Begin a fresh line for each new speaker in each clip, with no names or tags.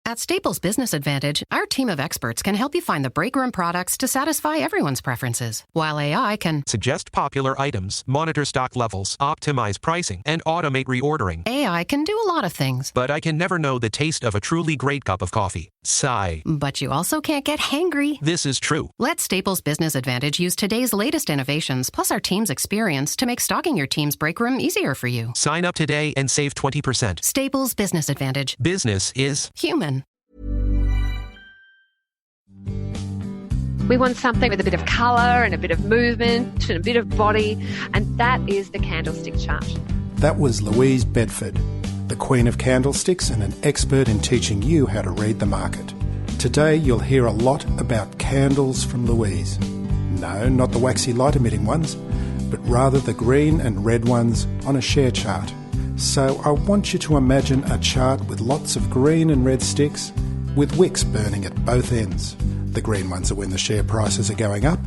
At Staples Business Advantage, our team of experts can help you find the breakroom products to satisfy everyone's preferences, while AI can
suggest popular items, monitor stock levels, optimize pricing, and automate reordering.
AI can do a lot of things.
But I can never know the taste of a truly great cup of coffee. Sigh.
But you also can't get hangry.
This is true.
Let Staples Business Advantage use today's latest innovations, plus our team's experience, to make stocking your team's breakroom easier for you.
Sign up today and save 20%.
Staples Business Advantage.
Business is
human.
We want something with a bit of colour and a bit of movement and a bit of body, and that is the candlestick chart.
That was Louise Bedford, the Queen of Candlesticks and an expert in teaching you how to read the market. Today you'll hear a lot about candles from Louise. No, not the waxy light-emitting ones, but rather the green and red ones on a share chart. So I want you to imagine a chart with lots of green and red sticks with wicks burning at both ends. The green ones are when the share prices are going up,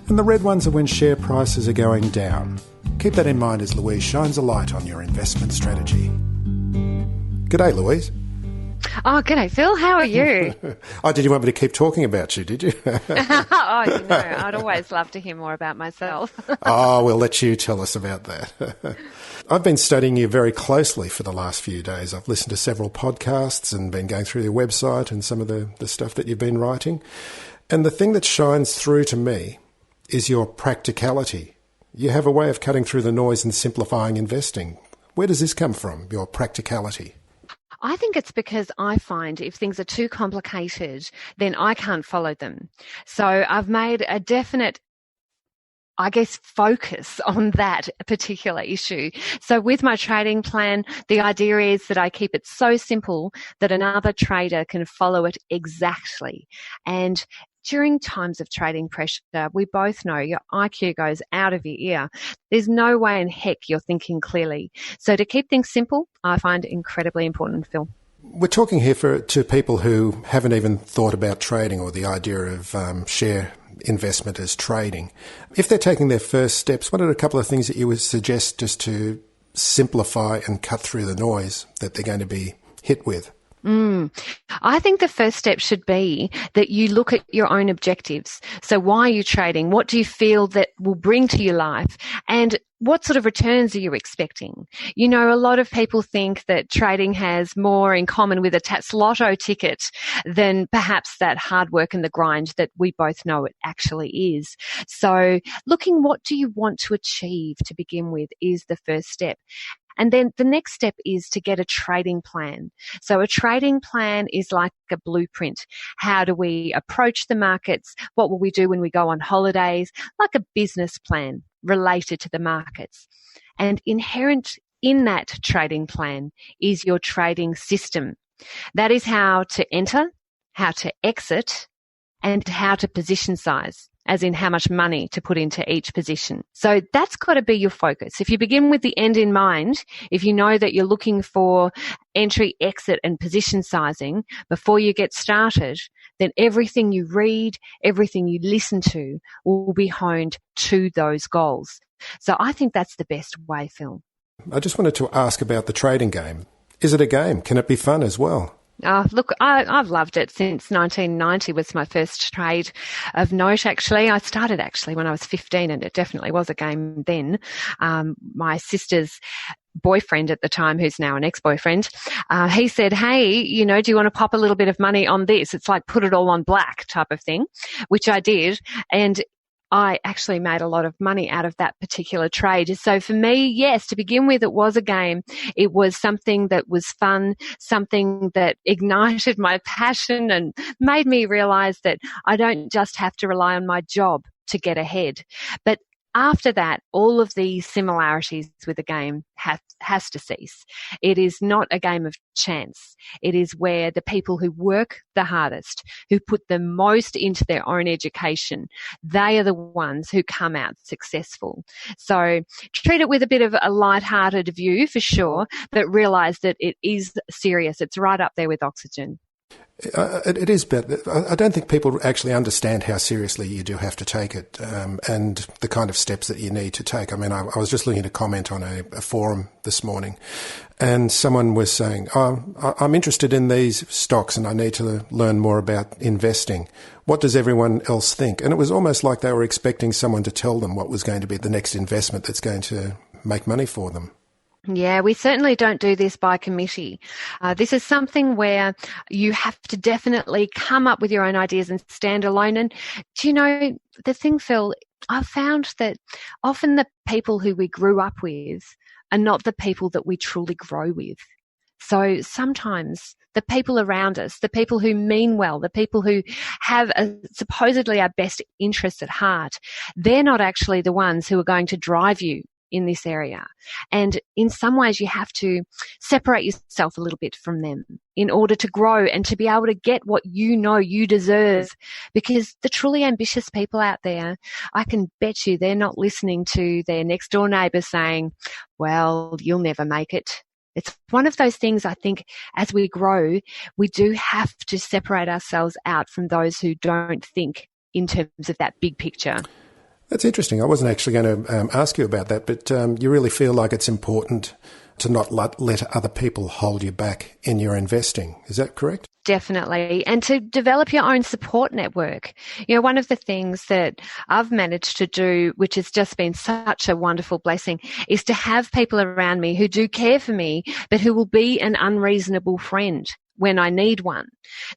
and the red ones are when share prices are going down. Keep that in mind as Louise shines a light on your investment strategy. G'day, Louise.
Oh, g'day, Phil. How are you?
Oh, did you want me to keep talking about you, did you?
I'd always love to hear more about myself.
Oh, we'll let you tell us about that. I've been studying you very closely for the last few days. I've listened to several podcasts and been going through your website and some of the stuff that you've been writing. And the thing that shines through to me is your practicality. You have a way of cutting through the noise and simplifying investing. Where does this come from, your practicality?
I think it's because I find if things are too complicated, then I can't follow them. So I've made a definite focus on that particular issue. So with my trading plan, the idea is that I keep it so simple that another trader can follow it exactly. And during times of trading pressure, we both know your IQ goes out of your ear. There's no way in heck you're thinking clearly. So to keep things simple, I find incredibly important, Phil.
We're talking here to people who haven't even thought about trading or the idea of share investment as trading. If they're taking their first steps, what are a couple of things that you would suggest just to simplify and cut through the noise that they're going to be hit with?
I think the first step should be that you look at your own objectives. So why are you trading? What do you feel that will bring to your life? And what sort of returns are you expecting? You know, a lot of people think that trading has more in common with a Tats Lotto ticket than perhaps that hard work and the grind that we both know it actually is. So looking what do you want to achieve to begin with is the first step. And then the next step is to get a trading plan. So a trading plan is like a blueprint. How do we approach the markets? What will we do when we go on holidays? Like a business plan related to the markets. And inherent in that trading plan is your trading system. That is how to enter, how to exit, and how to position size, as in how much money to put into each position. So that's got to be your focus. If you begin with the end in mind, if you know that you're looking for entry, exit, and position sizing before you get started, then everything you read, everything you listen to will be honed to those goals. So I think that's the best way, Phil.
I just wanted to ask about the trading game. Is it a game? Can it be fun as well?
Look, I've loved it since 1990 was my first trade of note, actually. I started actually when I was 15 and it definitely was a game then. My sister's boyfriend at the time, who's now an ex-boyfriend, he said, hey, you know, do you want to pop a little bit of money on this? It's like put it all on black type of thing, which I did. And I actually made a lot of money out of that particular trade. So for me, yes, to begin with, it was a game. It was something that was fun, something that ignited my passion and made me realize that I don't just have to rely on my job to get ahead. But after that, all of the similarities with the game has to cease. It is not a game of chance. It is where the people who work the hardest, who put the most into their own education, they are the ones who come out successful. So treat it with a bit of a light-hearted view for sure, but realize that it is serious. It's right up there with oxygen.
It is, but I don't think people actually understand how seriously you do have to take it, and the kind of steps that you need to take. I mean, I was just looking at a comment on a forum this morning, and someone was saying, I'm interested in these stocks and I need to learn more about investing. What does everyone else think? And it was almost like they were expecting someone to tell them what was going to be the next investment that's going to make money for them.
Yeah, we certainly don't do this by committee. This is something where you have to definitely come up with your own ideas and stand alone. And do you know, the thing, Phil, I've found that often the people who we grew up with are not the people that we truly grow with. So sometimes the people around us, the people who mean well, the people who have supposedly our best interests at heart, they're not actually the ones who are going to drive you in this area. And in some ways you have to separate yourself a little bit from them in order to grow and to be able to get what you know you deserve. Because the truly ambitious people out there, I can bet you they're not listening to their next door neighbour saying, well, you'll never make it. It's one of those things, I think, as we grow, we do have to separate ourselves out from those who don't think in terms of that big picture.
That's interesting. I wasn't actually going to ask you about that, but you really feel like it's important to not let other people hold you back in your investing. Is that correct?
Definitely. And to develop your own support network. You know, one of the things that I've managed to do, which has just been such a wonderful blessing, is to have people around me who do care for me, but who will be an unreasonable friend when I need one.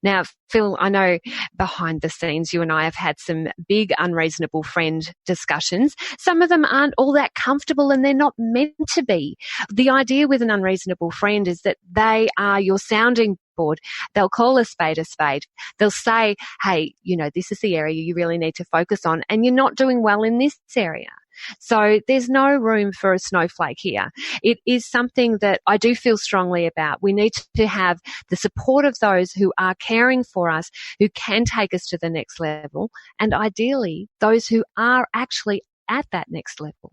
Now, Phil, I know behind the scenes you and I have had some big unreasonable friend discussions. Some of them aren't all that comfortable and they're not meant to be. The idea with an unreasonable friend is that they are your sounding board. They'll call a spade a spade. They'll say, hey, you know, this is the area you really need to focus on and you're not doing well in this area. So there's no room for a snowflake here. It is something that I do feel strongly about. We need to have the support of those who are caring for us, who can take us to the next level, and ideally those who are actually at that next level.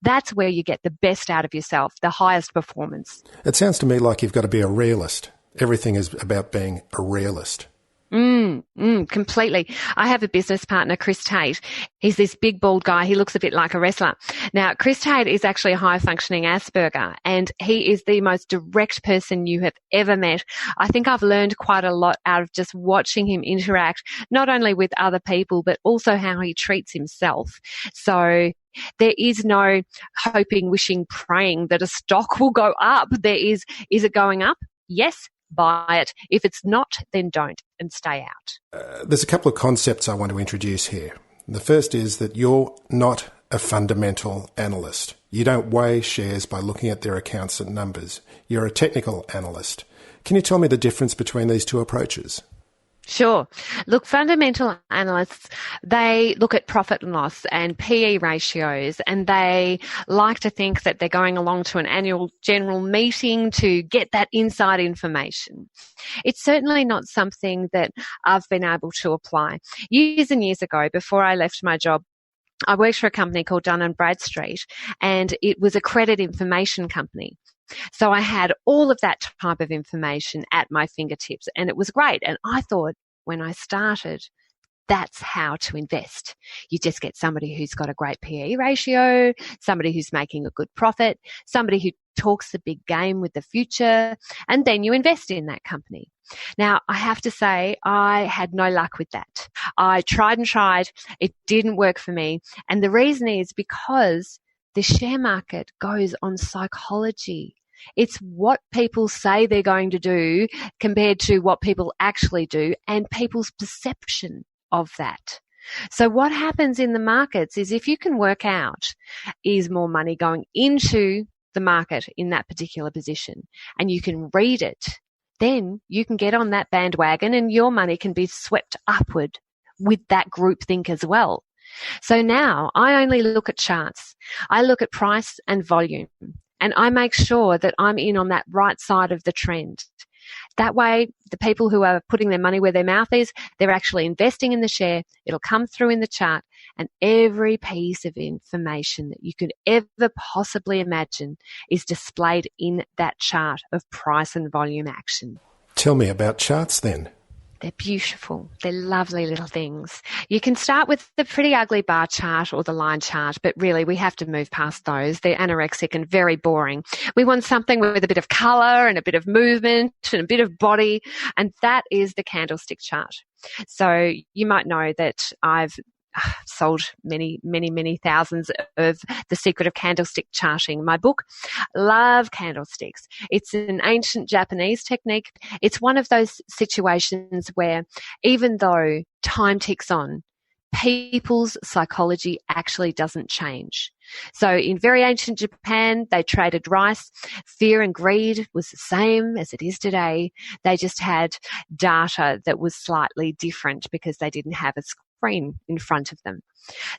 That's where you get the best out of yourself, the highest performance.
It sounds to me like you've got to be a realist. Everything is about being a realist.
Completely. I have a business partner, Chris Tate. He's this big bald guy. He looks a bit like a wrestler. Now, Chris Tate is actually a high functioning Asperger and he is the most direct person you have ever met. I think I've learned quite a lot out of just watching him interact, not only with other people, but also how he treats himself. So there is no hoping, wishing, praying that a stock will go up. There is it going up? Yes. Buy it. If it's not, then don't and stay out.
There's a couple of concepts I want to introduce here. The first is that you're not a fundamental analyst. You don't weigh shares by looking at their accounts and numbers. You're a technical analyst. Can you tell me the difference between these two approaches?
Sure. Look, fundamental analysts, they look at profit and loss and PE ratios, and they like to think that they're going along to an annual general meeting to get that inside information. It's certainly not something that I've been able to apply. Years and years ago, before I left my job, I worked for a company called Dun & Bradstreet, and it was a credit information company. So I had all of that type of information at my fingertips and it was great. And I thought when I started, that's how to invest. You just get somebody who's got a great PE ratio, somebody who's making a good profit, somebody who talks the big game with the future, and then you invest in that company. Now, I have to say, I had no luck with that. I tried and tried. It didn't work for me. And the reason is because the share market goes on psychology. It's what people say they're going to do compared to what people actually do and people's perception of that. So what happens in the markets is if you can work out is more money going into the market in that particular position and you can read it, then you can get on that bandwagon and your money can be swept upward with that groupthink as well. So now I only look at charts. I look at price and volume. And I make sure that I'm in on that right side of the trend. That way, the people who are putting their money where their mouth is, they're actually investing in the share. It'll come through in the chart. And every piece of information that you could ever possibly imagine is displayed in that chart of price and volume action.
Tell me about charts then.
They're beautiful. They're lovely little things. You can start with the pretty ugly bar chart or the line chart, but really we have to move past those. They're anorexic and very boring. We want something with a bit of colour and a bit of movement and a bit of body, and that is the candlestick chart. So you might know that I've sold many thousands of The Secret of Candlestick Charting, my book. Love candlesticks. It's an ancient Japanese technique. It's one of those situations where even though time ticks on, people's psychology actually doesn't change. So in very ancient Japan, they traded rice. Fear and greed was the same as it is today. They just had data that was slightly different because they didn't have a screen in front of them.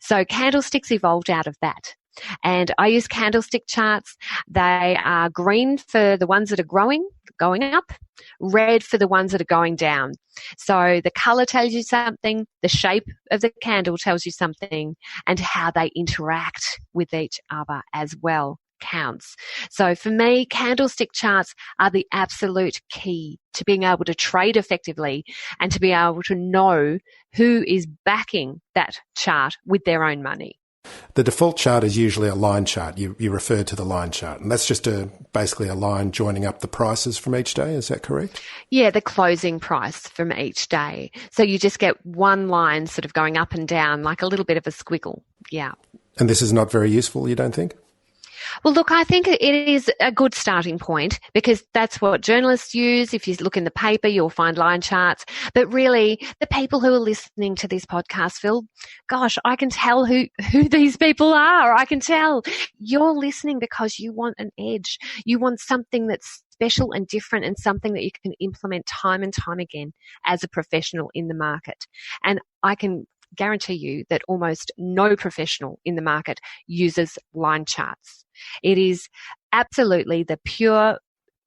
So candlesticks evolved out of that. And I use candlestick charts. They are green for the ones that are going up, red for the ones that are going down. So the color tells you something, the shape of the candle tells you something, and how they interact with each other as well counts. So for me, candlestick charts are the absolute key to being able to trade effectively and to be able to know who is backing that chart with their own money.
The default chart is usually a line chart. You refer to the line chart, and that's just basically a line joining up the prices from each day. Is that correct?
Yeah, the closing price from each day. So you just get one line sort of going up and down, like a little bit of a squiggle. Yeah.
And this is not very useful, you don't think?
Well, look, I think it is a good starting point because that's what journalists use. If you look in the paper, you'll find line charts. But really, the people who are listening to this podcast, Phil, gosh, I can tell who these people are. I can tell you're listening because you want an edge. You want something that's special and different and something that you can implement time and time again as a professional in the market. And I can guarantee you that almost no professional in the market uses line charts. It is absolutely the pure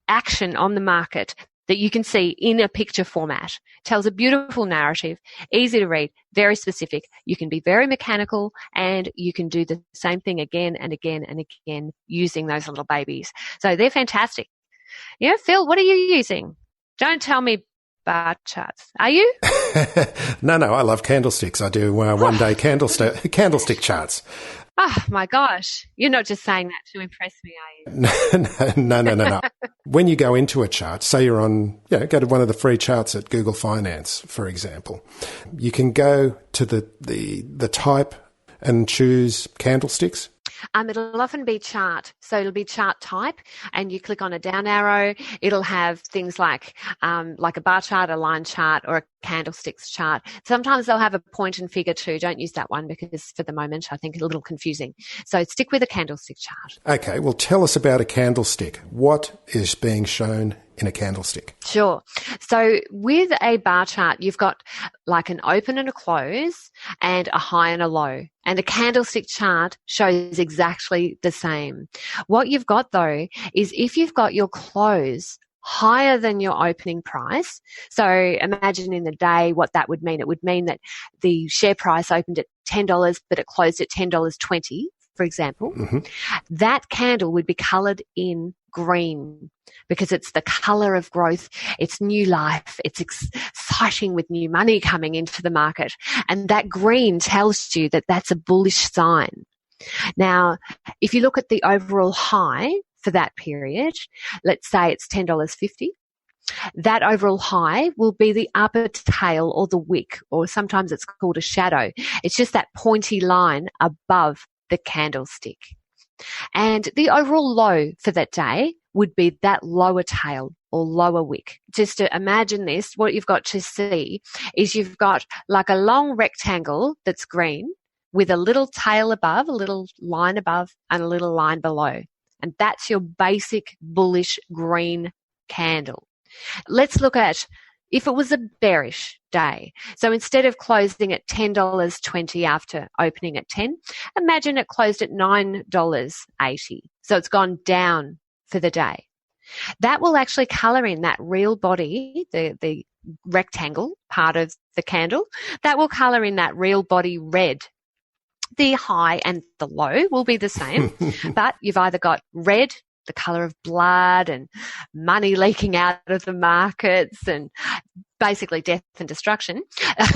action on the market that you can see in a picture format. It tells a beautiful narrative, easy to read, very specific. You can be very mechanical and you can do the same thing again and again and again using those little babies. So they're fantastic. Yeah, Phil, what are you using? Don't tell me bar charts. Are you?
No, I love candlesticks. I do one-day candlestick charts.
Oh, my gosh. You're not just saying that to impress me, are you?
No. When you go into a chart, say you're on, go to one of the free charts at Google Finance, for example, you can go to the type and choose candlesticks.
It'll often be chart. So it'll be chart type and you click on a down arrow. It'll have things like a bar chart, a line chart or a candlesticks chart. Sometimes they'll have a point and figure too. Don't use that one because for the moment I think it's a little confusing. So stick with a candlestick chart.
Okay, well tell us about a candlestick. What is being shown in a candlestick?
Sure. So with a bar chart, you've got like an open and a close and a high and a low. And a candlestick chart shows exactly the same. What you've got though is if you've got your close higher than your opening price. So imagine in the day what that would mean. It would mean that the share price opened at $10, but it closed at $10.20, for example. Mm-hmm. That candle would be coloured in green because it's the colour of growth. It's new life. It's exciting with new money coming into the market. And that green tells you that that's a bullish sign. Now, if you look at the overall high for that period, let's say it's $10.50. That overall high will be the upper tail or the wick, or sometimes it's called a shadow. It's just that pointy line above the candlestick. And the overall low for that day would be that lower tail or lower wick. Just to imagine this, what you've got to see is you've got like a long rectangle that's green with a little tail above, a little line above, and a little line below. And that's your basic bullish green candle. Let's look at if it was a bearish day. So instead of closing at $10.20 after opening at 10, imagine it closed at $9.80. So it's gone down for the day. That will actually colour in that real body, the rectangle part of the candle, that will colour in that real body red. The high and the low will be the same, but you've either got red, the colour of blood and money leaking out of the markets and basically death and destruction.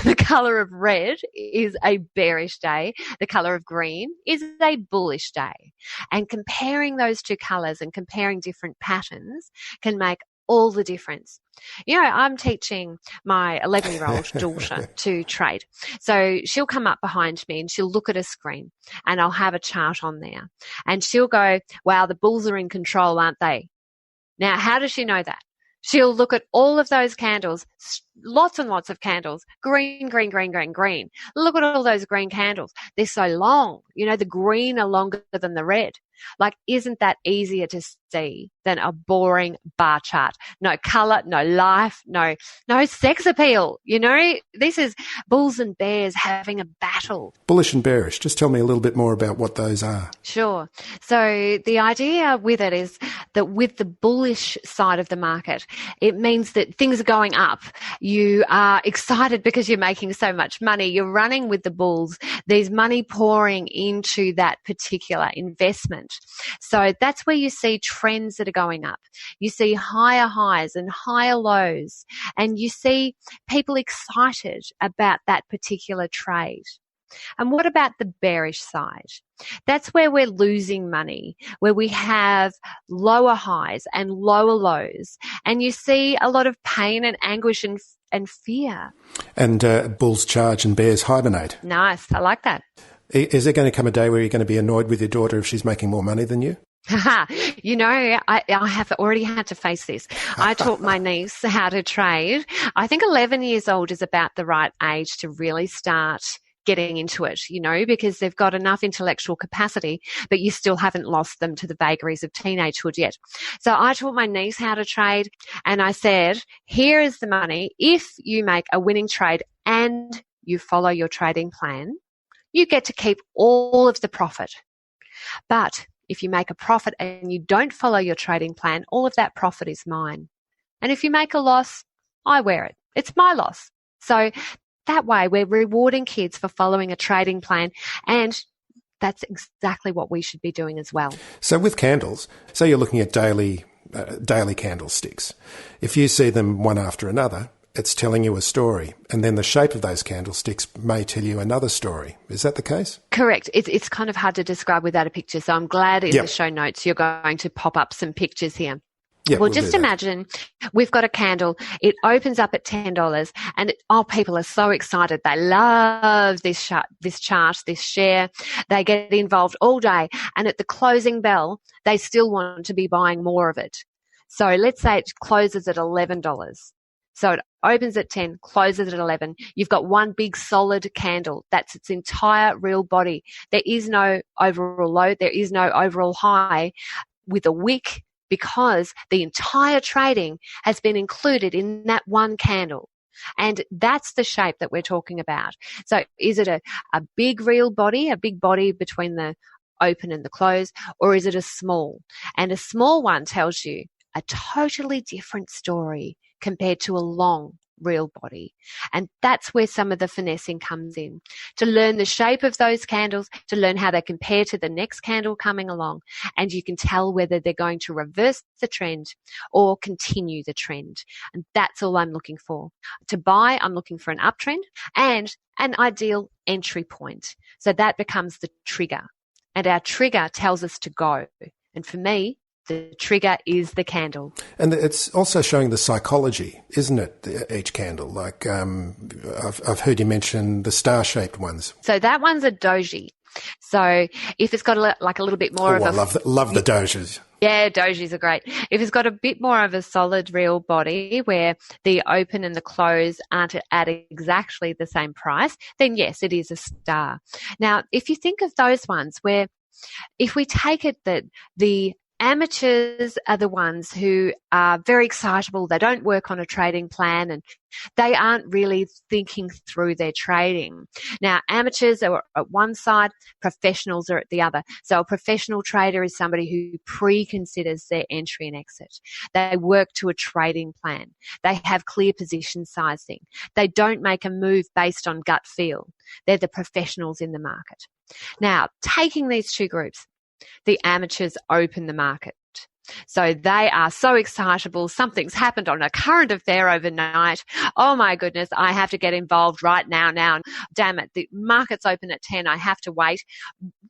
The colour of red is a bearish day. The colour of green is a bullish day. And comparing those two colours and comparing different patterns can make all the difference. I'm teaching my 11-year-old daughter to trade. So she'll come up behind me and she'll look at a screen and I'll have a chart on there. And she'll go, wow, the bulls are in control, aren't they? Now, how does she know that? She'll look at all of those candles, lots and lots of candles, green, green, green, green, green. Look at all those green candles. They're so long. The green are longer than the red. Like, isn't that easier to see than a boring bar chart? No color, no life, no sex appeal. This is bulls and bears having a battle.
Bullish and bearish. Just tell me a little bit more about what those are.
Sure. So the idea with it is that with the bullish side of the market, it means that things are going up. You are excited because you're making so much money. You're running with the bulls. There's money pouring into that particular investment. So that's where you see trends that are going up. You see higher highs and higher lows, and you see people excited about that particular trade. And what about the bearish side? That's where we're losing money, where we have lower highs and lower lows, and you see a lot of pain and anguish and fear. And
bulls charge and bears hibernate.
Nice. I like that.
Is there going to come a day where you're going to be annoyed with your daughter if she's making more money than you?
I have already had to face this. I taught my niece how to trade. I think 11 years old is about the right age to really start getting into it, because they've got enough intellectual capacity, but you still haven't lost them to the vagaries of teenagehood yet. So I taught my niece how to trade, and I said, here is the money. If you make a winning trade and you follow your trading plan, you get to keep all of the profit. But if you make a profit and you don't follow your trading plan, all of that profit is mine. And if you make a loss, I wear it. It's my loss. So that way we're rewarding kids for following a trading plan, and that's exactly what we should be doing as well.
So with candles, say you're looking at daily candlesticks. If you see them one after another, it's telling you a story, and then the shape of those candlesticks may tell you another story. Is that the case?
Correct. It's kind of hard to describe without a picture, so I'm glad in the show notes you're going to pop up some pictures here.
Yep,
well, just imagine we've got a candle. It opens up at $10, and people are so excited. They love this chart, this share. They get involved all day, and at the closing bell, they still want to be buying more of it. So let's say it closes at $11. So it opens at 10, closes at 11. You've got one big solid candle. That's its entire real body. There is no overall low. There is no overall high with a wick, because the entire trading has been included in that one candle. And that's the shape that we're talking about. So is it a big real body, a big body between the open and the close, or is it a small? And a small one tells you a totally different story compared to a long real body. And that's where some of the finessing comes in, to learn the shape of those candles, to learn how they compare to the next candle coming along. And you can tell whether they're going to reverse the trend or continue the trend. And that's all I'm looking for. To buy, I'm looking for an uptrend and an ideal entry point. So that becomes the trigger. And our trigger tells us to go. And for me, the trigger is the candle. And
it's also showing the psychology, isn't it, each candle? Like I've heard you mention the star-shaped ones.
So that one's a doji. So if it's got a little bit more of
I love the dojis.
Yeah, dojis are great. If it's got a bit more of a solid real body where the open and the close aren't at exactly the same price, then yes, it is a star. Now, if you think of those ones where if we take it that the amateurs are the ones who are very excitable. They don't work on a trading plan and they aren't really thinking through their trading. Now, amateurs are at one side, professionals are at the other. So a professional trader is somebody who pre-considers their entry and exit. They work to a trading plan. They have clear position sizing. They don't make a move based on gut feel. They're the professionals in the market. Now, taking these two groups, the amateurs open the market. So they are so excitable. Something's happened on a current affair overnight. Oh my goodness, I have to get involved right now. Damn it, the market's open at 10. I have to wait.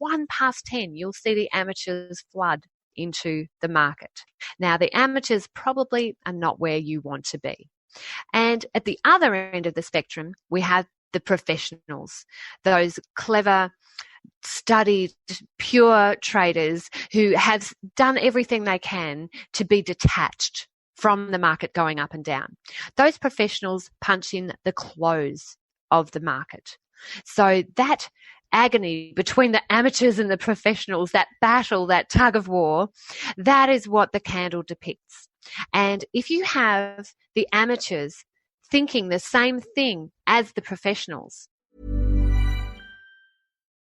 10:01, you'll see the amateurs flood into the market. Now, the amateurs probably are not where you want to be. And at the other end of the spectrum, we have the professionals, those clever, studied, pure traders who have done everything they can to be detached from the market going up and down. Those professionals punch in the close of the market. So that agony between the amateurs and the professionals, that battle, that tug of war, that is what the candle depicts. And if you have the amateurs thinking the same thing as the professionals.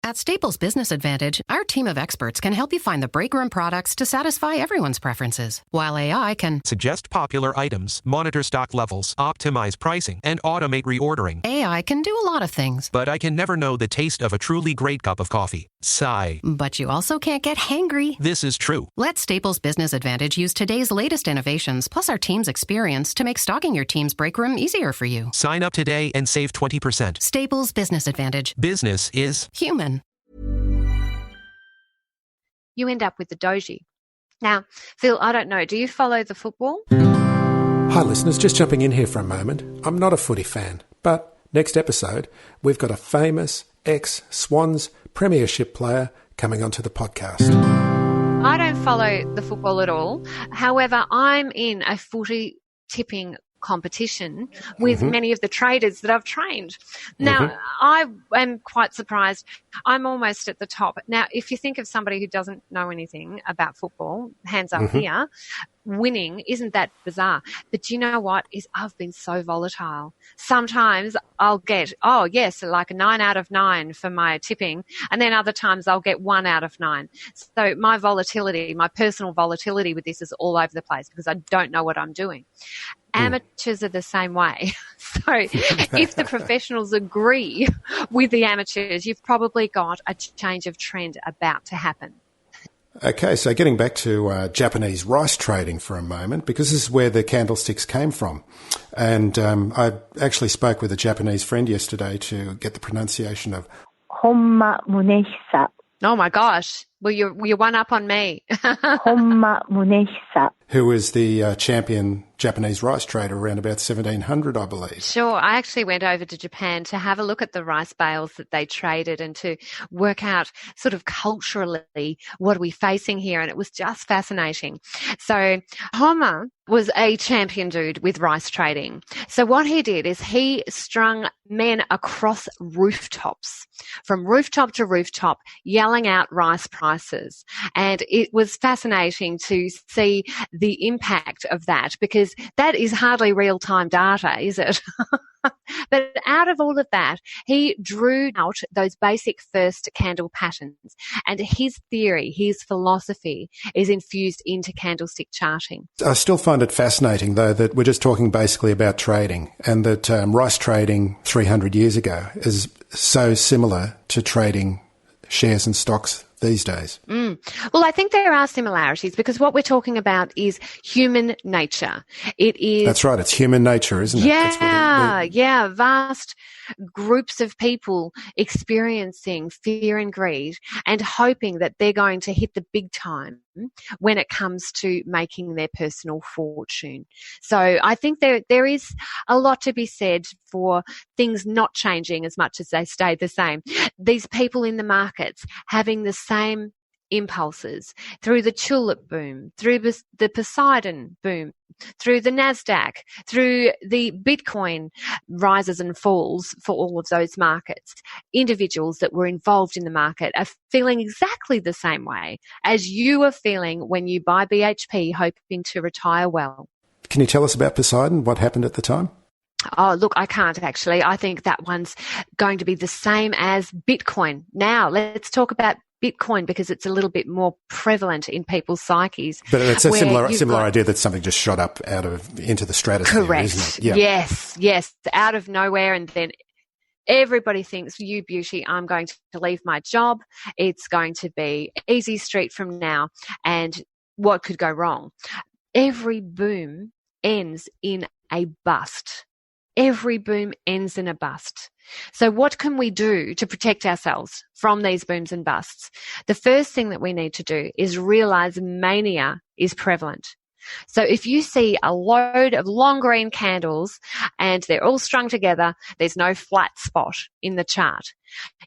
At Staples Business Advantage, our team of experts can help you find the breakroom products to satisfy everyone's preferences, while AI can
Suggest popular items, monitor stock levels, optimize pricing, and automate reordering.
AI can do a lot of things.
But I can never know the taste of a truly great cup of coffee. Sigh.
But you also can't get hangry.
This is true.
Let Staples Business Advantage use today's latest innovations, plus our team's experience, to make stocking your team's break room easier for you.
Sign up today and save 20%.
Staples Business Advantage.
Business is
human.
You end up with the doji. Now, Phil, I don't know, do you follow the football?
Hi listeners, just jumping in here for a moment. I'm not a footy fan, but next episode we've got a famous ex-Swans premiership player coming onto the podcast.
I don't follow the football at all. However, I'm in a footy tipping competition with many of the traders that I've trained. Now, I am quite surprised. I'm almost at the top. Now, if you think of somebody who doesn't know anything about football, hands up here, winning isn't that bizarre. But you know what? I've been so volatile. Sometimes I'll get, like a 9 out of 9 for my tipping. And then other times I'll get 1 out of 9. So my volatility, my personal volatility with this is all over the place because I don't know what I'm doing. Amateurs are the same way. So if the professionals agree with the amateurs, you've probably got a change of trend about to happen.
Okay, so getting back to Japanese rice trading for a moment, because this is where the candlesticks came from. And I actually spoke with a Japanese friend yesterday to get the pronunciation of
Honma Munehisa.
Oh my gosh. Well, you're one up on me.
Honma Munehisa.
who was the champion Japanese rice trader around about 1700, I believe.
Sure. I actually went over to Japan to have a look at the rice bales that they traded and to work out sort of culturally what are we facing here. And it was just fascinating. So Homer was a champion dude with rice trading. So what he did is he strung men across rooftops, from rooftop to rooftop, yelling out rice prices. And it was fascinating to see the impact of that, because that is hardly real-time data, is it? But out of all of that, he drew out those basic first candle patterns. And his theory, his philosophy is infused into candlestick charting.
I still find it fascinating, though, that we're just talking basically about trading, and that rice trading 300 years ago is so similar to trading shares and stocks these days.
Well, I think there are similarities, because what we're talking about is human nature. It is.
That's right. It's human nature, isn't it?
Yeah. Vast groups of people experiencing fear and greed and hoping that they're going to hit the big time when it comes to making their personal fortune. So I think there is a lot to be said for things not changing as much as they stay the same. These people in the markets having the same impulses through the tulip boom, through the Poseidon boom, through the NASDAQ, through the Bitcoin rises and falls for all of those markets. Individuals that were involved in the market are feeling exactly the same way as you are feeling when you buy BHP hoping to retire well.
Can you tell us about Poseidon? What happened at the time?
Oh, look, I can't actually. I think that one's going to be the same as Bitcoin. Now, let's talk about Bitcoin, because it's a little bit more prevalent in people's psyches.
But it's a similar idea that something just shot up into the stratosphere,
correct.
Isn't it? Yeah.
Yes, out of nowhere, and then everybody thinks, you beauty, I'm going to leave my job. It's going to be easy street from now. And what could go wrong? Every boom ends in a bust. Every boom ends in a bust. So what can we do to protect ourselves from these booms and busts? The first thing that we need to do is realize mania is prevalent. So if you see a load of long green candles and they're all strung together, there's no flat spot in the chart,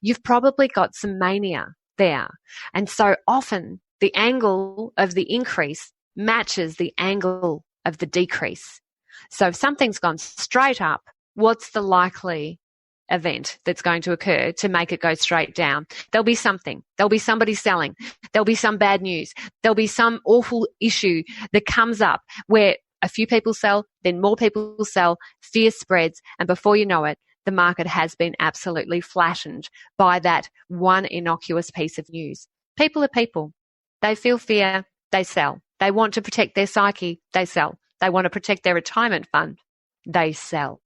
you've probably got some mania there. And so often the angle of the increase matches the angle of the decrease. So if something's gone straight up, what's the likely event that's going to occur to make it go straight down? There'll be something. There'll be somebody selling. There'll be some bad news. There'll be some awful issue that comes up where a few people sell, then more people sell, fear spreads, and before you know it, the market has been absolutely flattened by that one innocuous piece of news. People are people. They feel fear, they sell. They want to protect their psyche, they sell. They want to protect their retirement fund, they sell.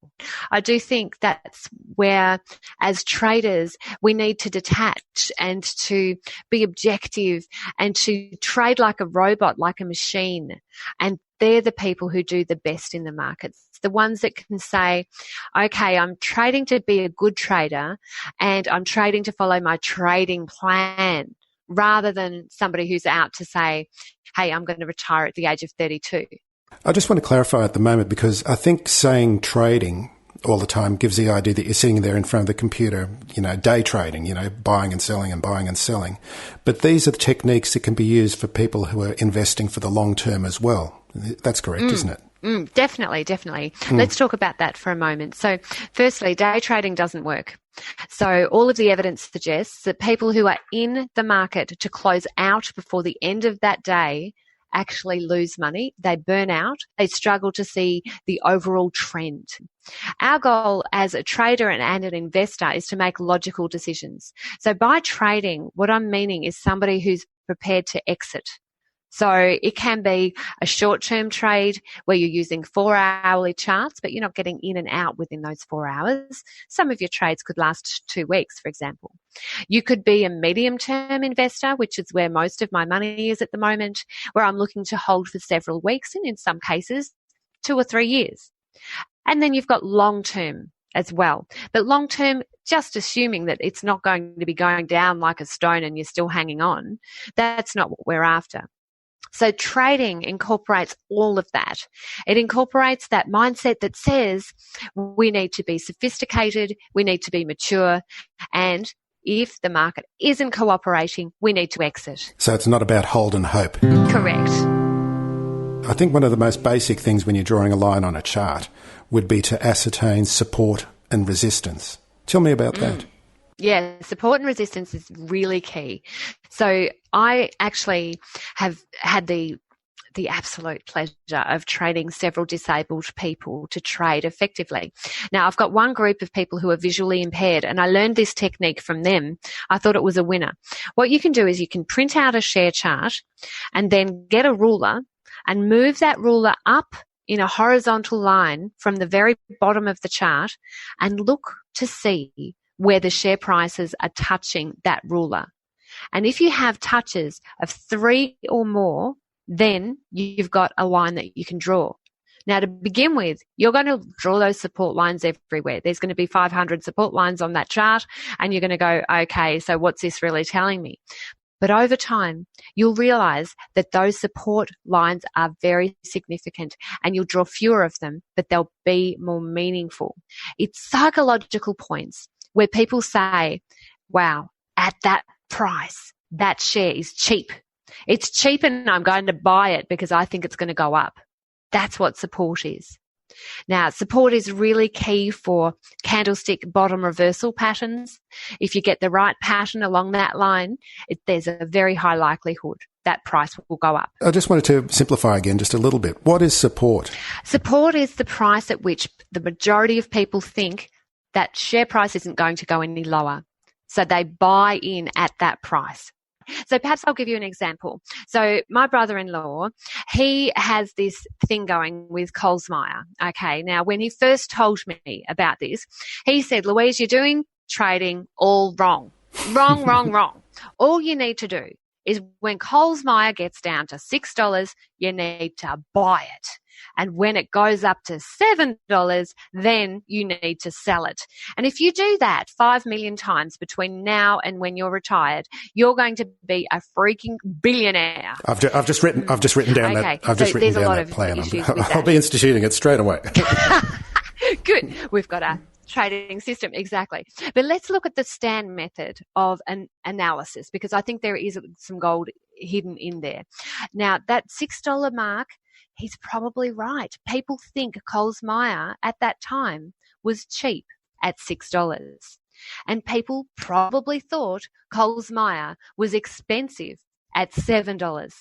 I do think that's where, as traders, we need to detach and to be objective and to trade like a robot, like a machine. And they're the people who do the best in the markets. The ones that can say, okay, I'm trading to be a good trader and I'm trading to follow my trading plan, rather than somebody who's out to say, hey, I'm going to retire at the age of 32.
I just want to clarify at the moment, because I think saying trading all the time gives the idea that you're sitting there in front of the computer, day trading, buying and selling and buying and selling. But these are the techniques that can be used for people who are investing for the long term as well. That's correct, isn't it?
Definitely. Let's talk about that for a moment. So firstly, day trading doesn't work. So all of the evidence suggests that people who are in the market to close out before the end of that day actually lose money. They burn out. They struggle to see the overall trend. Our goal as a trader and an investor is to make logical decisions. So by trading, what I'm meaning is somebody who's prepared to exit. So it can be a short-term trade where you're using 4-hourly charts, but you're not getting in and out within those 4 hours. Some of your trades could last 2 weeks, for example. You could be a medium-term investor, which is where most of my money is at the moment, where I'm looking to hold for several weeks and in some cases 2 or 3 years. And then you've got long-term as well. But long-term, just assuming that it's not going to be going down like a stone and you're still hanging on, that's not what we're after. So trading incorporates all of that. It incorporates that mindset that says we need to be sophisticated, we need to be mature, and if the market isn't cooperating, we need to exit.
So it's not about hold and hope.
Correct.
I think one of the most basic things when you're drawing a line on a chart would be to ascertain support and resistance. Tell me about that.
Yeah, support and resistance is really key. So I actually have had the absolute pleasure of trading several disabled people to trade effectively. Now, I've got one group of people who are visually impaired, and I learned this technique from them. I thought it was a winner. What you can do is you can print out a share chart and then get a ruler and move that ruler up in a horizontal line from the very bottom of the chart and look to see where the share prices are touching that ruler. And if you have touches of 3 or more, then you've got a line that you can draw. Now, to begin with, you're going to draw those support lines everywhere. There's going to be 500 support lines on that chart, and you're going to go, okay, so what's this really telling me? But over time, you'll realize that those support lines are very significant and you'll draw fewer of them, but they'll be more meaningful. It's psychological points where people say, wow, at that price, that share is cheap. It's cheap and I'm going to buy it because I think it's going to go up. That's what support is. Now, support is really key for candlestick bottom reversal patterns. If you get the right pattern along that line, there's a very high likelihood that price will go up.
I just wanted to simplify again just a little bit. What is support?
Support is the price at which the majority of people think that share price isn't going to go any lower. So they buy in at that price. So perhaps I'll give you an example. So my brother-in-law, he has this thing going with Colesmeyer. Okay, now when he first told me about this, he said, Louise, you're doing trading all wrong. Wrong. All you need to do is when Coles Myer gets down to $6, you need to buy it. And when it goes up to $7, then you need to sell it. And if you do that 5 million times between now and when you're retired, you're going to be a freaking billionaire.
I've just written down that plan. I'll be instituting it straight away.
Good. We've got a trading system. Exactly. But let's look at the Stan method of an analysis, because I think there is some gold hidden in there. Now, that $6 mark, he's probably right. People think Coles Myer at that time was cheap at $6. And people probably thought Coles Myer was expensive at $7.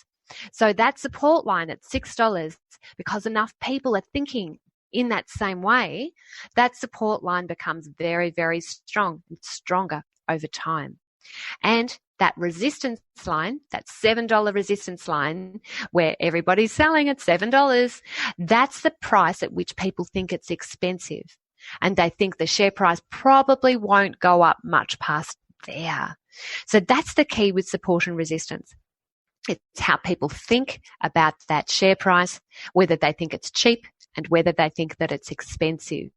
So that support line at $6, because enough people are thinking in that same way, that support line becomes very, very strong and stronger over time. And that resistance line, that $7 resistance line, where everybody's selling at $7, that's the price at which people think it's expensive. And they think the share price probably won't go up much past there. So that's the key with support and resistance. It's how people think about that share price, whether they think it's cheap and whether they think that it's expensive.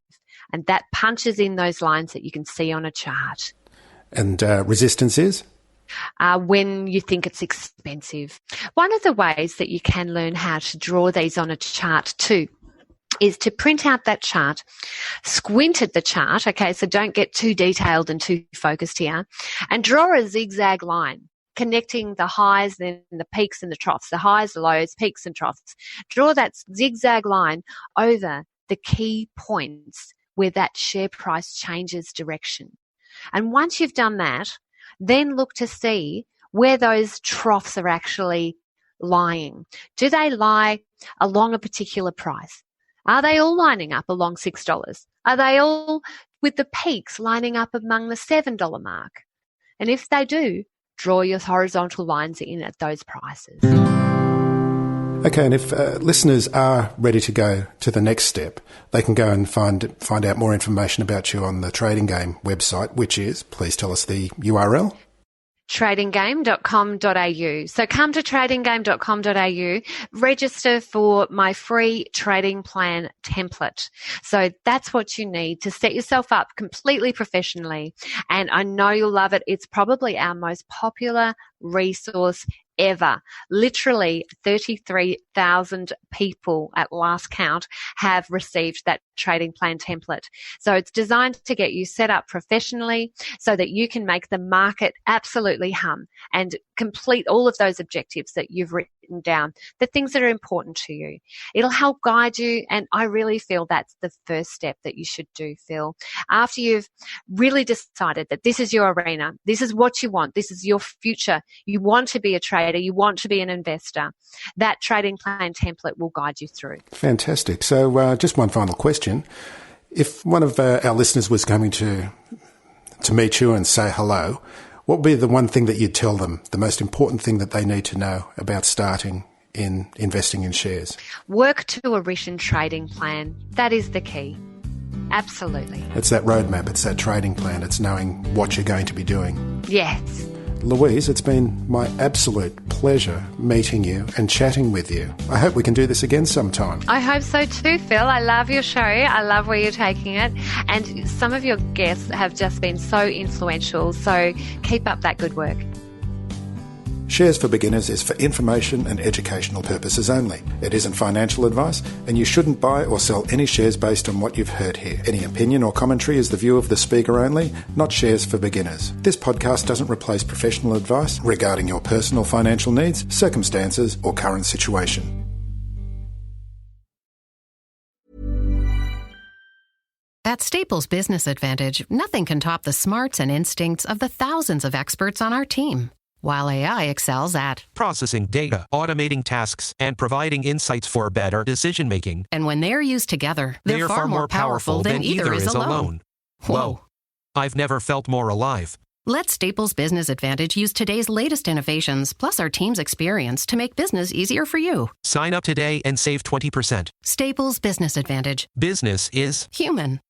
And that punches in those lines that you can see on a chart.
And resistance is?
When you think it's expensive. One of the ways that you can learn how to draw these on a chart too is to print out that chart, squint at the chart, okay, so don't get too detailed and too focused here, and draw a zigzag line connecting the highs, then the peaks and the troughs, the highs, lows, peaks and troughs. Draw that zigzag line over the key points where that share price changes direction. And once you've done that, then look to see where those troughs are actually lying. Do they lie along a particular price? Are they all lining up along $6? Are they all with the peaks lining up among the $7 mark? And if they do, draw your horizontal lines in at those prices.
Okay, and if listeners are ready to go to the next step, they can go and find out more information about you on the Trading Game website, which is, please tell us the URL.
tradinggame.com.au. So come to tradinggame.com.au, register for my free trading plan template. So that's what you need to set yourself up completely professionally. And I know you'll love it. It's probably our most popular resource ever. Literally 33,000 people at last count have received that trading plan template. So it's designed to get you set up professionally so that you can make the market absolutely hum and complete all of those objectives that you've written down, the things that are important to you. It'll help guide you, and I really feel that's the first step that you should do, Phil. After you've really decided that this is your arena, this is what you want, this is your future, you want to be a trader, you want to be an investor, that trading plan template will guide you through.
Fantastic. So just one final question. If one of our listeners was coming to meet you and say hello, what would be the one thing that you'd tell them, the most important thing that they need to know about starting in investing in shares?
Work to a written trading plan. That is the key. Absolutely.
It's that roadmap, it's that trading plan, it's knowing what you're going to be doing.
Yes.
Louise, it's been my absolute pleasure meeting you and chatting with you. I hope we can do this again sometime.
I hope so too, Phil. I love your show. I love where you're taking it. And some of your guests have just been so influential. So keep up that good work.
Shares for Beginners is for information and educational purposes only. It isn't financial advice, and you shouldn't buy or sell any shares based on what you've heard here. Any opinion or commentary is the view of the speaker only, not Shares for Beginners. This podcast doesn't replace professional advice regarding your personal financial needs, circumstances, or current situation.
At Staples Business Advantage, nothing can top the smarts and instincts of the thousands of experts on our team. While AI excels at
processing data, automating tasks, and providing insights for better decision-making.
And when they're used together,
They are far more powerful than either is alone. Whoa. I've never felt more alive.
Let Staples Business Advantage use today's latest innovations, plus our team's experience, to make business easier for you.
Sign up today and save 20%.
Staples Business Advantage.
Business is
human.